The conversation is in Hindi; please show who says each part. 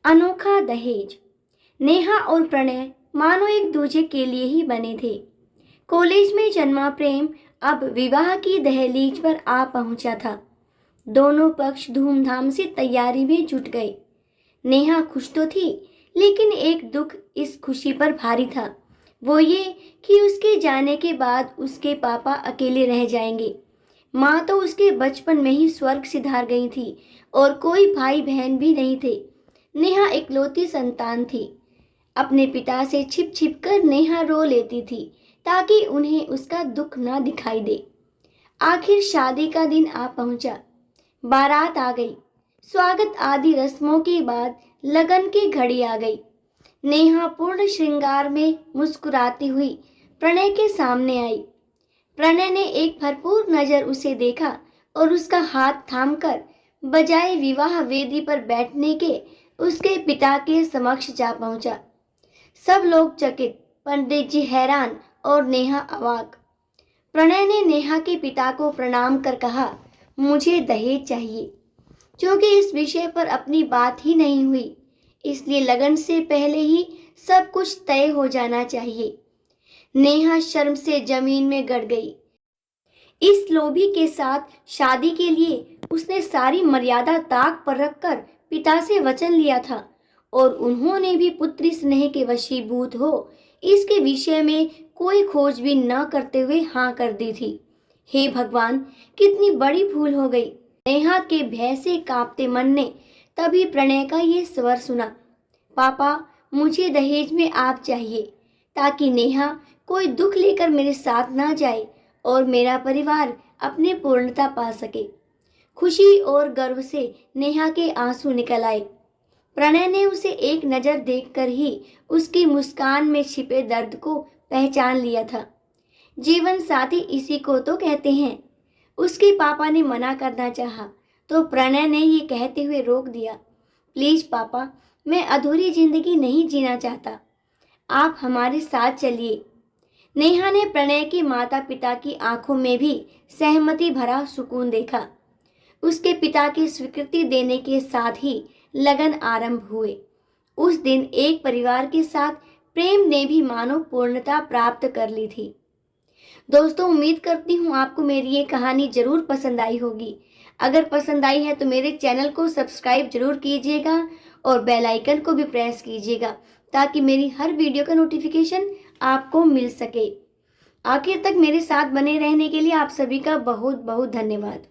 Speaker 1: अनोखा दहेज। नेहा और प्रणय मानो एक दूसरे के लिए ही बने थे। कॉलेज में जन्मा प्रेम अब विवाह की दहलीज पर आ पहुंचा था। दोनों पक्ष धूमधाम से तैयारी में जुट गए। नेहा खुश तो थी, लेकिन एक दुख इस खुशी पर भारी था। वो ये कि उसके जाने के बाद उसके पापा अकेले रह जाएंगे। माँ तो उसके बचपन में ही स्वर्ग सिधार गई थी और कोई भाई बहन भी नहीं थे। नेहा इकलौती संतान थी। अपने पिता से छिप छिप कर नेहा रो लेती थी ताकि उन्हें उसका दुख ना दिखाई दे। आखिर शादी का दिन आ पहुंचा। बारात आ गई। स्वागत आदि रस्मों के बाद लगन की घड़ी आ गई। नेहा पूर्ण श्रृंगार में मुस्कुराती हुई प्रणय के सामने आई। प्रणय ने एक भरपूर नजर उसे देखा और उसका हाथ थामकर बजाय विवाह वेदी पर बैठने के उसके पिता के समक्ष जा पहुंचा। सब लोग चकित, पंडित जी हैरान और नेहा अवाक। प्रणय ने नेहा के पिता को प्रणाम कर कहा, मुझे दहेज चाहिए। क्योंकि इस विषय पर अपनी बात ही नहीं हुई, इसलिए लगन से पहले ही सब कुछ तय हो जाना चाहिए। नेहा शर्म से जमीन में गड़ गई। इस लोभी के साथ शादी के लिए उसने सारी मर्यादा ताक पर रखकर पिता से वचन लिया था और उन्होंने भी पुत्री स्नेह के वशीभूत हो इसके विषय में कोई खोजबीन न करते हुए हाँ कर दी थी। हे भगवान, कितनी बड़ी भूल हो गई। नेहा के भय से कांपते मन ने तभी प्रणय का ये स्वर सुना, पापा मुझे दहेज में आप चाहिए ताकि नेहा कोई दुख लेकर मेरे साथ ना जाए और मेरा परिवार अपने पूर्णता पा सके। खुशी और गर्व से नेहा के आंसू निकल आए। प्रणय ने उसे एक नजर देखकर ही उसकी मुस्कान में छिपे दर्द को पहचान लिया था। जीवन साथी इसी को तो कहते हैं। उसके पापा ने मना करना चाहा तो प्रणय ने ये कहते हुए रोक दिया, प्लीज पापा, मैं अधूरी जिंदगी नहीं जीना चाहता, आप हमारे साथ चलिए। नेहा ने प्रणय के माता पिता की आंखों में भी सहमति भरा सुकून देखा। उसके पिता की स्वीकृति देने के साथ ही लगन आरंभ हुए। उस दिन एक परिवार के साथ प्रेम ने भी मानो पूर्णता प्राप्त कर ली थी। दोस्तों, उम्मीद करती हूँ आपको मेरी ये कहानी जरूर पसंद आई होगी। अगर पसंद आई है तो मेरे चैनल को सब्सक्राइब जरूर कीजिएगा और बेल आइकन को भी प्रेस कीजिएगा ताकि मेरी हर वीडियो का नोटिफिकेशन आपको मिल सके। आखिर तक मेरे साथ बने रहने के लिए आप सभी का बहुत बहुत धन्यवाद।